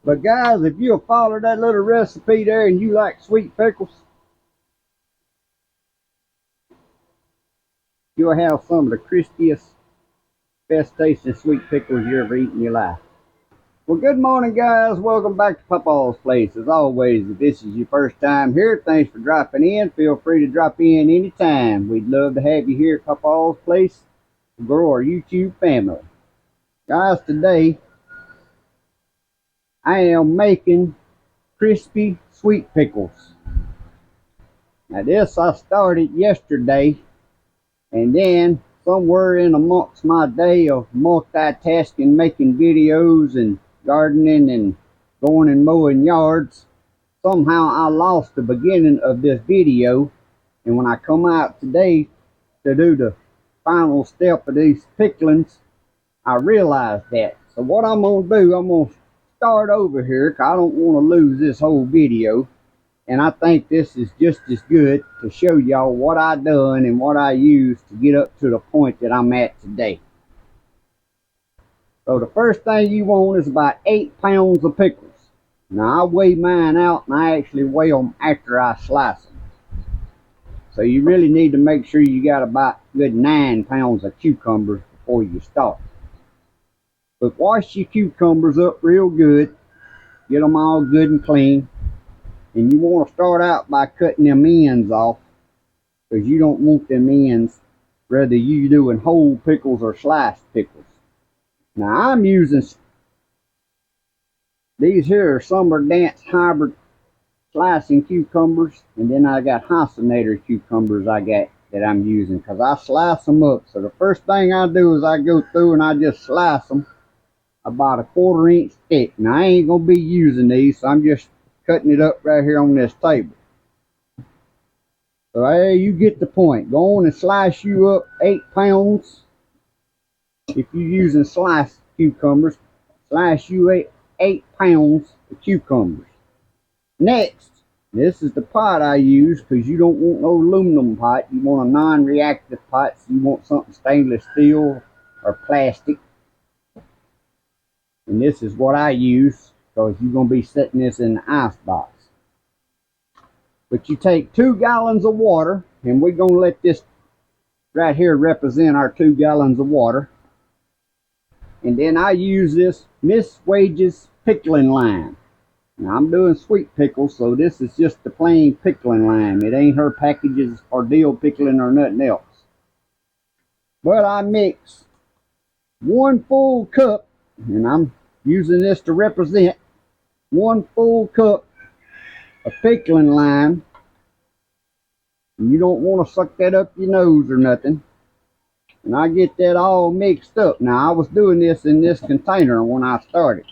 But guys, if you'll follow that little recipe there and you like sweet pickles, you'll have some of the crispiest, best tasting sweet pickles you ever eat in your life. Well, good morning, guys. Welcome back to Papaw's Place. As always, if this is your first time here, thanks for dropping in. Feel free to drop in anytime. We'd love to have you here at Papaw's Place to grow our YouTube family. Guys, today I am making crispy sweet pickles. Now this I started yesterday, and then somewhere in amongst my day of multitasking, making videos and gardening and going and mowing yards, somehow I lost the beginning of this video. And when I come out today to do the final step of these picklings, I realized that. So what I'm going to do, I'm going to start over here because I don't want to lose this whole video. And I think this is just as good to show y'all what I done and what I used to get up to the point that I'm at today. So the first thing you want is about 8 pounds of pickles. Now I weigh mine out, and I actually weigh them after I slice them. So you really need to make sure you got about good 9 pounds of cucumbers before you start. But wash your cucumbers up real good. Get them all good and clean. And you want to start out by cutting them ends off, because you don't want them ends, whether you doing whole pickles or sliced pickles. Now I'm using these here are Summer Dance hybrid slicing cucumbers, and then I got Hasinator cucumbers that I'm using, because I slice them up. So the first thing I do is I go through and I just slice them about a 1/4 inch thick. Now I ain't gonna be using these, so I'm just cutting it up right here on this table. So hey, you get the point. Go on and slice you up 8 pounds. If you're using sliced cucumbers, slice you 8 pounds of cucumbers. Next, this is the pot I use, because you don't want no aluminum pot. You want a non-reactive pot. So you want something stainless steel or plastic. And this is what I use, because you're going to be setting this in the ice box. But you take 2 gallons of water, and we're going to let this right here represent our 2 gallons of water. And then I use this Miss Wages pickling lime. Now I'm doing sweet pickles, so this is just the plain pickling lime. It ain't her packages or dill pickling or nothing else. But I mix 1 full cup, and I'm using this to represent 1 full cup of pickling lime. And you don't want to suck that up your nose or nothing. And I get that all mixed up. Now I was doing this in this container when I started.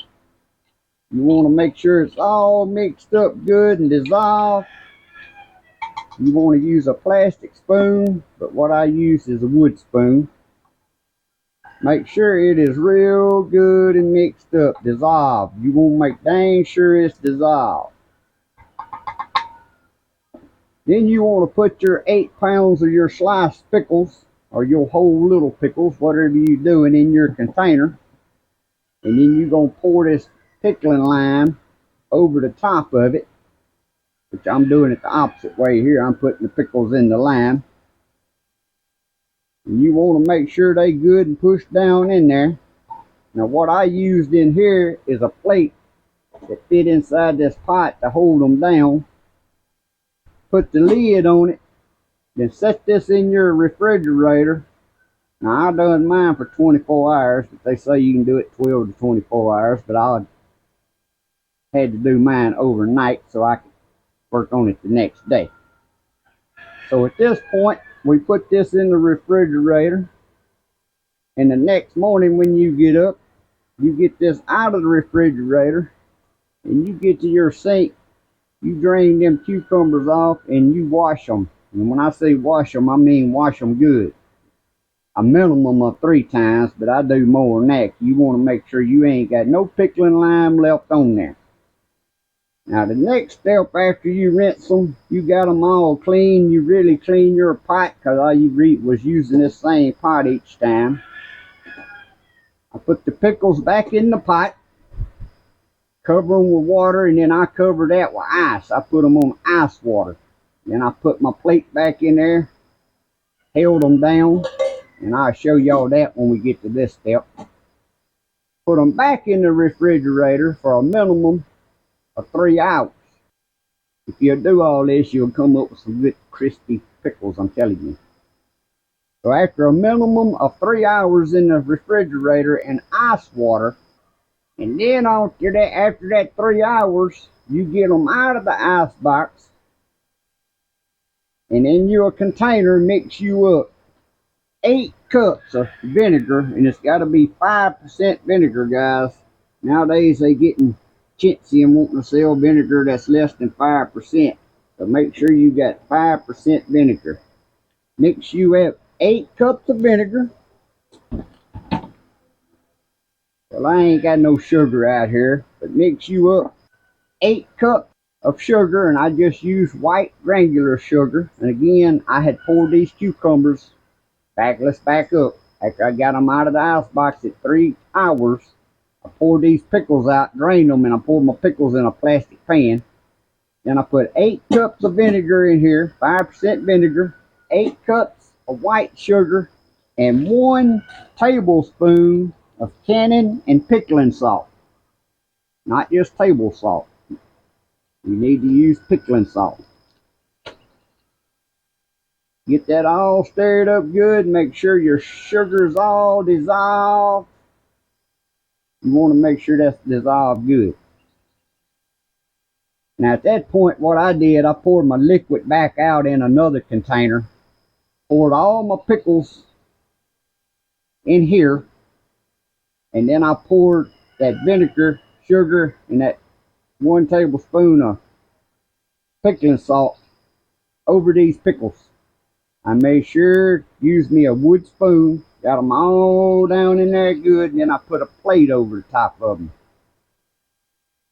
You want to make sure it's all mixed up good and dissolved. You want to use a plastic spoon, but what I use is a wood spoon. Make sure it is real good and mixed up, dissolved. You want to make dang sure it's dissolved. Then you want to put your 8 pounds of your sliced pickles, or your whole little pickles, whatever you're doing, in your container. And then you're going to pour this pickling lime over the top of it, which I'm doing it the opposite way here. I'm putting the pickles in the lime. And you want to make sure they good and pushed down in there. Now what I used in here is a plate that fit inside this pot to hold them down. Put the lid on it, then set this in your refrigerator. Now I done mine for 24 hours, but they say you can do it 12 to 24 hours, but I had to do mine overnight so I could work on it the next day. So at this point, we put this in the refrigerator, and the next morning when you get up, you get this out of the refrigerator, and you get to your sink. You drain them cucumbers off and you wash them. And when I say wash them, I mean wash them good. A minimum of 3 times, but I do more than that. You want to make sure you ain't got no pickling lime left on there. Now the next step after you rinse them, you got them all clean. You really clean your pot, because I was using this same pot each time. I put the pickles back in the pot, cover them with water, and then I cover that with ice. I put them on ice water. Then I put my plate back in there, held them down, and I'll show y'all that when we get to this step. Put them back in the refrigerator for a minimum of 3 hours. If you do all this, you'll come up with some good crispy pickles, I'm telling you. So after a minimum of 3 hours in the refrigerator in ice water, and then after that 3 hours, you get them out of the ice box, and in your container mix you up 8 cups of vinegar, and it's got to be 5% vinegar, guys. Nowadays they getting chintzy and wanting to sell vinegar that's less than 5%. So make sure you got 5% vinegar. Mix you up 8 cups of vinegar. Well, I ain't got no sugar out here, but mix you up 8 cups of sugar, and I just use white granular sugar. And again, I had poured these cucumbers back. Let's back up. After I got them out of the ice box at 3 hours, I poured these pickles out, drained them, and I poured my pickles in a plastic pan. Then I put 8 cups of vinegar in here, 5% vinegar, 8 cups of white sugar, and 1 tablespoon of canning and pickling salt. Not just table salt. You need to use pickling salt. Get that all stirred up good. Make sure your sugar's all dissolved. You want to make sure that's dissolved good. Now at that point, what I did, I poured my liquid back out in another container. Poured all my pickles in here. And then I poured that vinegar, sugar, and that 1 tablespoon of pickling salt over these pickles. I made sure to use me a wood spoon, got them all down in there good, and then I put a plate over the top of them.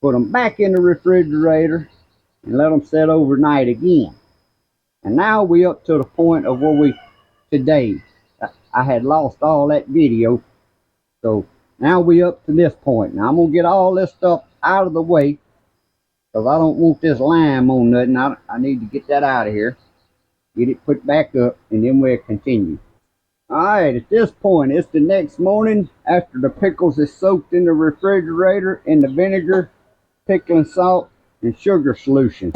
Put them back in the refrigerator and let them set overnight again. And now we up to the point of where today. I had lost all that video, so now we up to this point. Now I'm going to get all this stuff out of the way, because I don't want this lime on nothing. I need to get that out of here. Get it put back up, and then we'll continue. Alright, at this point, it's the next morning after the pickles is soaked in the refrigerator in the vinegar, pickling salt, and sugar solution.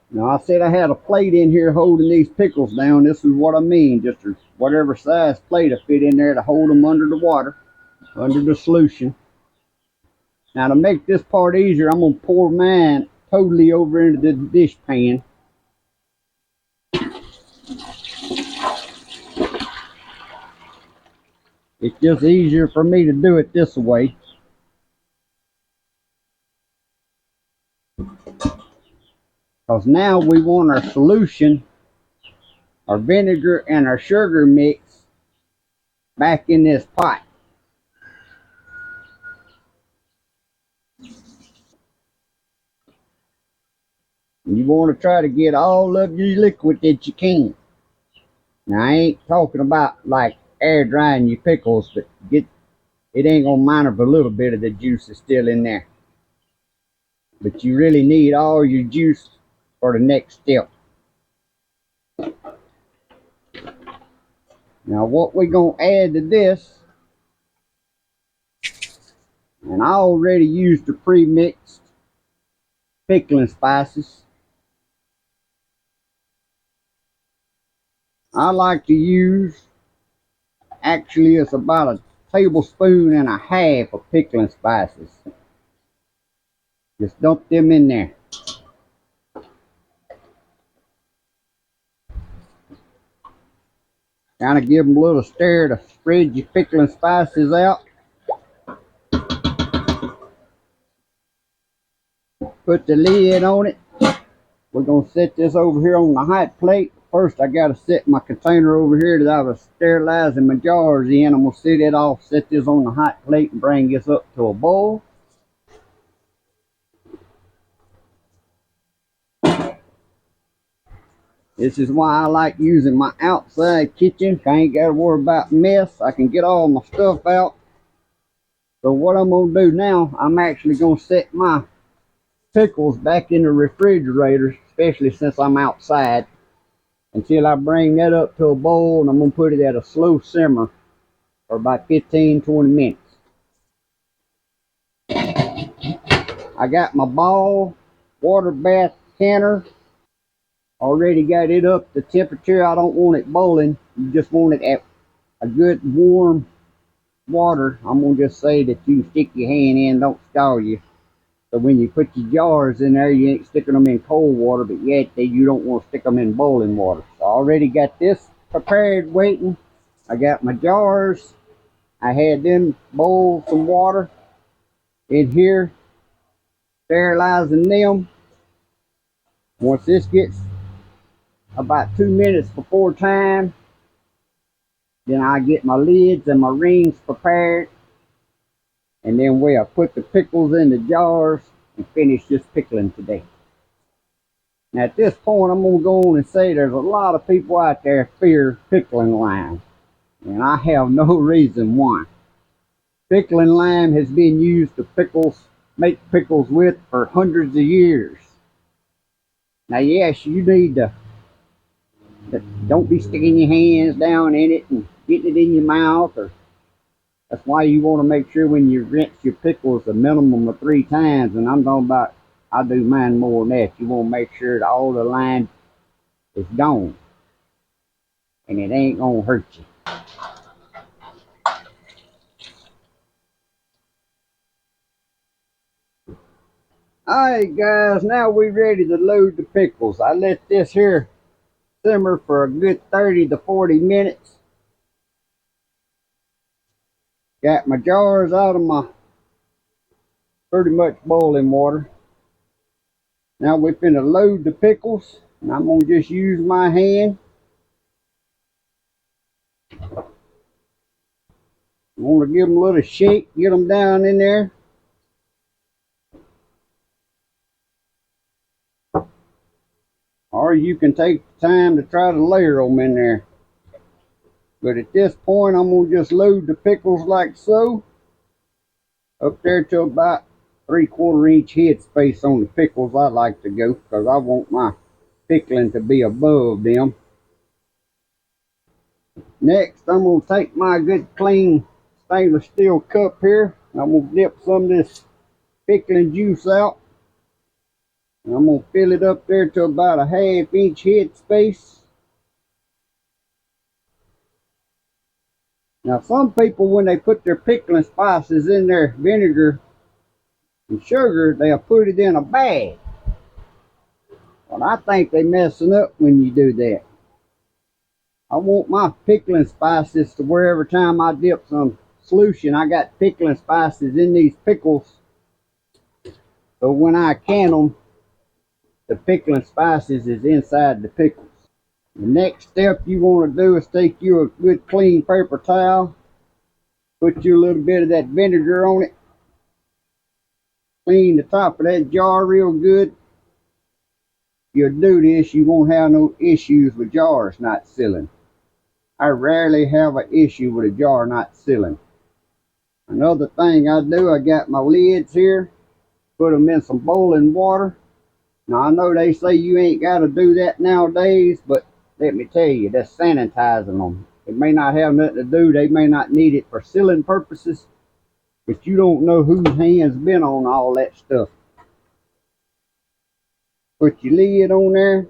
Now, I said I had a plate in here holding these pickles down. This is what I mean. Just whatever size plate I fit in there to hold them under the water, under the solution. Now, to make this part easier, I'm going to pour mine totally over into the dish pan. It's just easier for me to do it this way. Because now we want our solution, our vinegar and our sugar mix back in this pot. And you want to try to get all of your liquid that you can. Now, I ain't talking about like air drying your pickles, but it ain't gonna matter if a little bit of the juice is still in there. But you really need all your juice for the next step. Now, what we're gonna add to this, and I already used the pre-mixed pickling spices. I like to use, actually it's about a tablespoon and a half of pickling spices. Just dump them in there. Kind of give them a little stir to spread your pickling spices out. Put the lid on it. We're going to set this over here on the hot plate. First, I got to set my container over here that I was sterilizing my jars in. I'm going to set it off, set this on the hot plate, and bring this up to a boil. This is why I like using my outside kitchen. I ain't got to worry about mess. I can get all my stuff out So what I'm going to do now, I'm actually going to set my pickles back in the refrigerator, especially since I'm outside, until I bring that up to a boil, and I'm going to put it at a slow simmer for about 15-20 minutes. I got my ball water bath canner. Already got it up to temperature. I don't want it boiling. You just want it at a good warm water. I'm going to just say that you can stick your hand in, don't scald you. So when you put your jars in there, you ain't sticking them in cold water, but yet you don't want to stick them in boiling water. So I already got this prepared waiting. I got my jars. I had them boil some water in here, sterilizing them. Once this gets about 2 minutes before time, then I get my lids and my rings prepared, and then we'll put the pickles in the jars and finish this pickling today. Now at this point, I'm going to go on and say there's a lot of people out there fear pickling lime, and I have no reason why. Pickling lime has been used to make pickles with for hundreds of years. Now yes, you need to don't be sticking your hands down in it and getting it in your mouth. Or that's why you want to make sure when you rinse your pickles a minimum of 3 times. And I'm talking about, I do mine more than that. You want to make sure that all the lime is gone, and it ain't gonna hurt you. Alright guys, now we ready to load the pickles. I let this here simmer for a good 30 to 40 minutes. Got my jars out of my pretty much boiling water. Now we're finna load the pickles, and I'm gonna just use my hand. I want to give them a little shake, get them down in there. Or you can take the time to try to layer them in there. But at this point, I'm going to just load the pickles like so. Up there to about 3/4 inch head space on the pickles I like to go, because I want my pickling to be above them. Next, I'm going to take my good clean stainless steel cup here. I'm going to dip some of this pickling juice out. And I'm going to fill it up there to about a 1/2 inch head space. Now some people, when they put their pickling spices in their vinegar and sugar, they'll put it in a bag. Well, I think they messing up when you do that. I want my pickling spices to where every time I dip some solution, I got pickling spices in these pickles. So when I can them, the pickling spices is inside the pickles. The next step you want to do is take you a good clean paper towel, put you a little bit of that vinegar on it, clean the top of that jar real good. If you'll do this, you won't have no issues with jars not sealing. I rarely have an issue with a jar not sealing. Another thing I do, I got my lids here, put them in some boiling water. Now I know they say you ain't got to do that nowadays, but let me tell you, that's sanitizing them. It may not have nothing to do, they may not need it for sealing purposes, but you don't know whose hands been on all that stuff. Put your lid on there.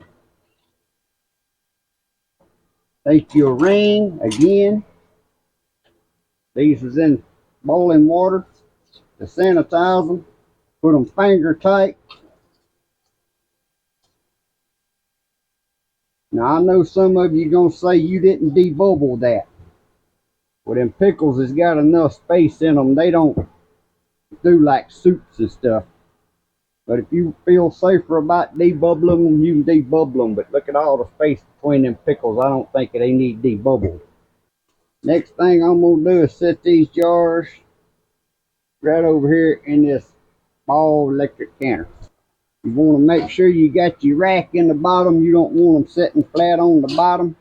Take your ring again. These was in boiling water to sanitize them. Put them finger tight. Now I know some of you gonna say you didn't debubble that. Well, them pickles has got enough space in them. They don't do like soups and stuff. But if you feel safer about debubbling them, you can debubble them. But look at all the space between them pickles. I don't think they need debubbled. Next thing I'm gonna do is set these jars right over here in this small electric canner. You want to make sure you got your rack in the bottom. You don't want them sitting flat on the bottom.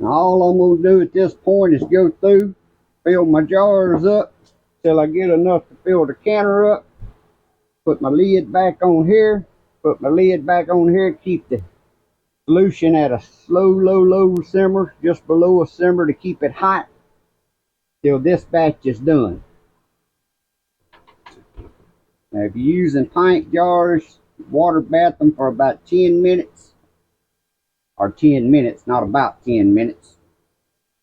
Now all I'm going to do at this point is go through, fill my jars up till I get enough to fill the canner up. Put my lid back on here. Put my lid back on here. Keep the solution at a slow, low simmer, just below a simmer, to keep it hot till this batch is done. Now if you're using pint jars, water bath them for about 10 minutes. Or 10 minutes, not about 10 minutes.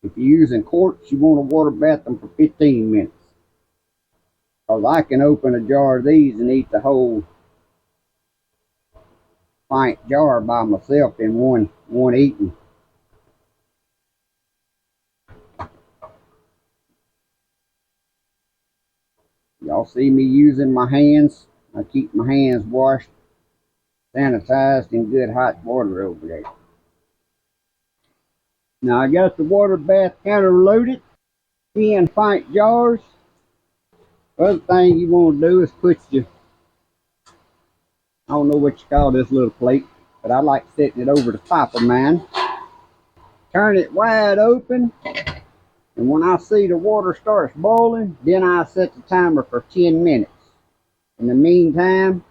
If you're using quarts, you want to water bath them for 15 minutes. Because I can open a jar of these and eat the whole pint jar by myself in one eating. Y'all see me using my hands. I keep my hands washed, sanitized in good hot water over there. Now I got the water bath counter loaded. 10 pint jars. Other thing you want to do is put your, I don't know what you call this little plate, but I like setting it over the top of mine. Turn it wide open, and when I see the water starts boiling, then I set the timer for 10 minutes. In the meantime,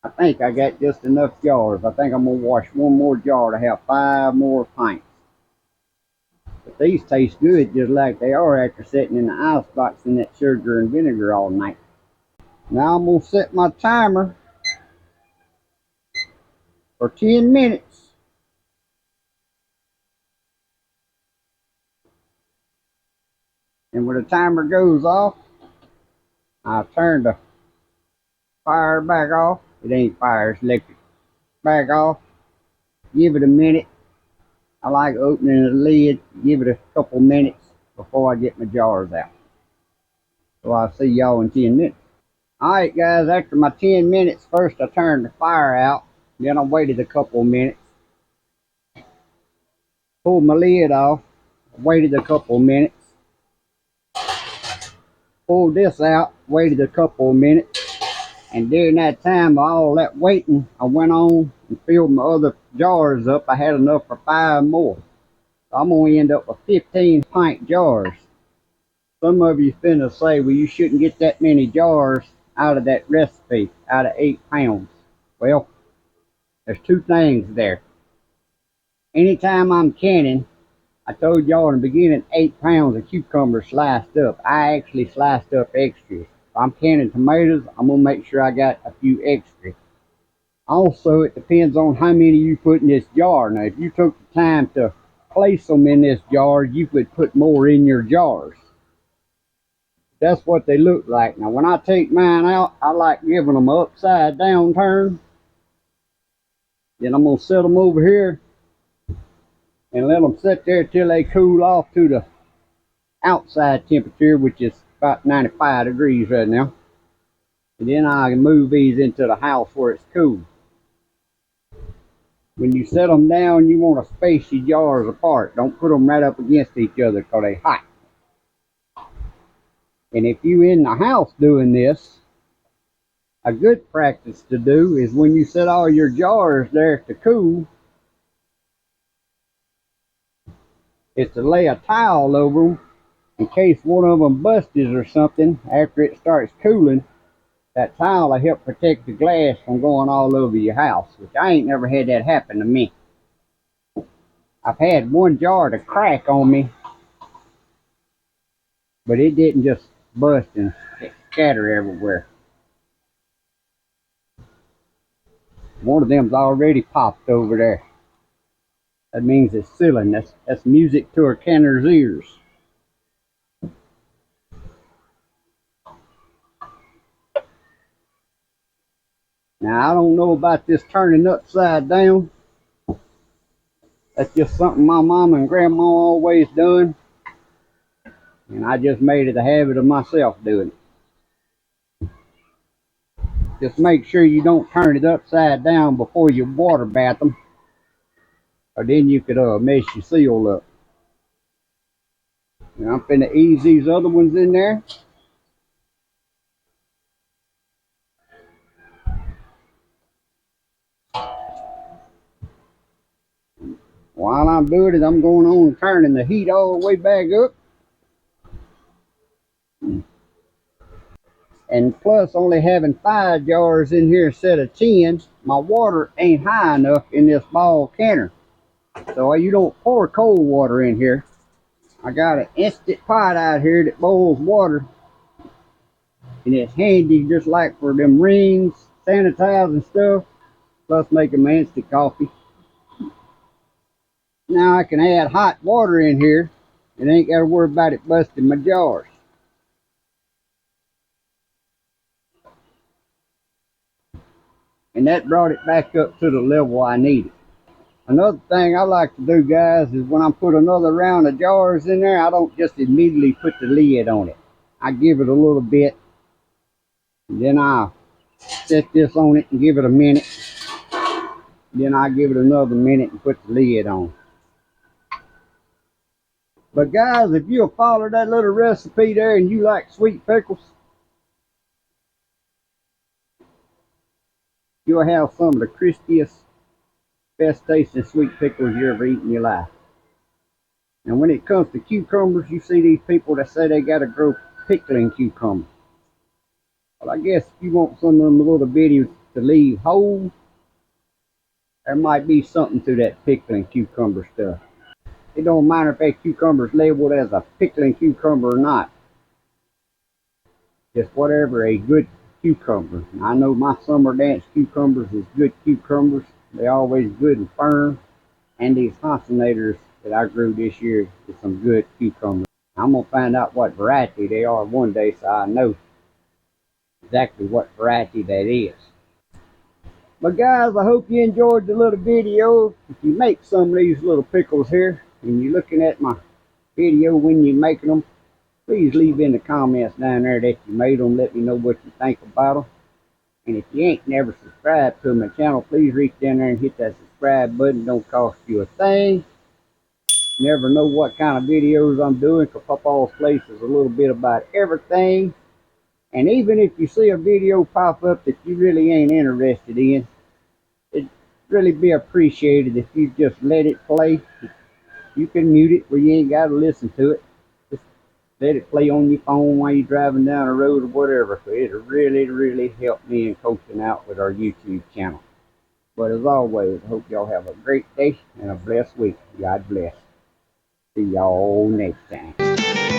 I think I got just enough jars. I think I'm going to wash one more jar to have 5 more pints. But these taste good just like they are after sitting in the icebox in that sugar and vinegar all night. Now I'm going to set my timer for 10 minutes. And when the timer goes off, I'll turn the fire back off. It ain't fire, it's electric. Back off. Give it a minute. I like opening the lid. Give it a couple minutes before I get my jars out. So I'll see y'all in 10 minutes. Alright guys, after my 10 minutes, first I turned the fire out. Then I waited a couple minutes. Pulled my lid off. Waited a couple minutes. Pulled this out. Waited a couple minutes. And during that time, all that waiting, I went on and filled my other jars up. I had enough for 5 more. So I'm going to end up with 15 pint jars. Some of you finna say, well, you shouldn't get that many jars out of that recipe, out of 8 pounds. Well, there's 2 things there. Anytime I'm canning, I told y'all in the beginning, 8 pounds of cucumbers sliced up. I actually sliced up extras. If I'm canning tomatoes, I'm going to make sure I got a few extras. Also, it depends on how many you put in this jar. Now, if you took the time to place them in this jar, you could put more in your jars. That's what they look like. Now, when I take mine out, I like giving them an upside down turn. Then I'm going to set them over here and let them sit there till they cool off to the outside temperature, which is about 95 degrees right now. And then I can move these into the house where it's cool. When you set them down, you want to space your jars apart. Don't put them right up against each other because they're hot. And if you're in the house doing this, a good practice to do is when you set all your jars there to cool, is to lay a towel over them in case one of them busts or something after it starts cooling. That towel will help protect the glass from going all over your house, which I ain't never had that happen to me. I've had one jar to crack on me, but it didn't just bust and scatter everywhere. One of them's already popped over there. That means it's sealing. That's music to our canner's ears. Now, I don't know about this turning upside down. That's just something my mom and grandma always done. And I just made it a habit of myself doing it. Just make sure you don't turn it upside down before you water bath them, or then you could mess your seal up. Now I'm finna ease these other ones in there. While I'm doing it, I'm going on turning the heat all the way back up. And plus, only having 5 jars in here instead of 10, my water ain't high enough in this ball canner. So you don't pour cold water in here. I got an instant pot out here that boils water. And it's handy just like for them rings, sanitizing stuff, plus making my instant coffee. Now I can add hot water in here and ain't got to worry about it busting my jars. And that brought it back up to the level I needed. Another thing I like to do, guys, is when I put another round of jars in there, I don't just immediately put the lid on it. I give it a little bit, and then I set this on it and give it a minute. Then I give it another minute and put the lid on. But guys, if you'll follow that little recipe there and you like sweet pickles, you'll have some of the crispiest, best tasting sweet pickles you ever eat in your life. And when it comes to cucumbers, you see these people that say they gotta grow pickling cucumbers. Well, I guess if you want some of them little bitty to leave whole, there might be something to that pickling cucumber stuff. It don't matter if that cucumber's labeled as a pickling cucumber or not. Just whatever a good cucumber. I know my summer dance cucumbers is good cucumbers. They're always good and firm. And these Hasenators that I grew this year is some good cucumbers. I'm going to find out what variety they are one day so I know exactly what variety that is. But guys, I hope you enjoyed the little video. If you make some of these little pickles here and you're looking at my video when you're making them, please leave in the comments down there that you made them. Let me know what you think about them. And if you ain't never subscribed to my channel, please reach down there and hit that subscribe button. Don't cost you a thing. You never know what kind of videos I'm doing, because Papaw's Place is a little bit about everything. And even if you see a video pop up that you really ain't interested in, it'd really be appreciated if you just let it play. You can mute it where you ain't got to listen to it. Just let it play on your phone while you're driving down the road or whatever. So it'll really help me in coaching out with our YouTube channel. But as always, I hope y'all have a great day and a blessed week. God bless. See y'all next time.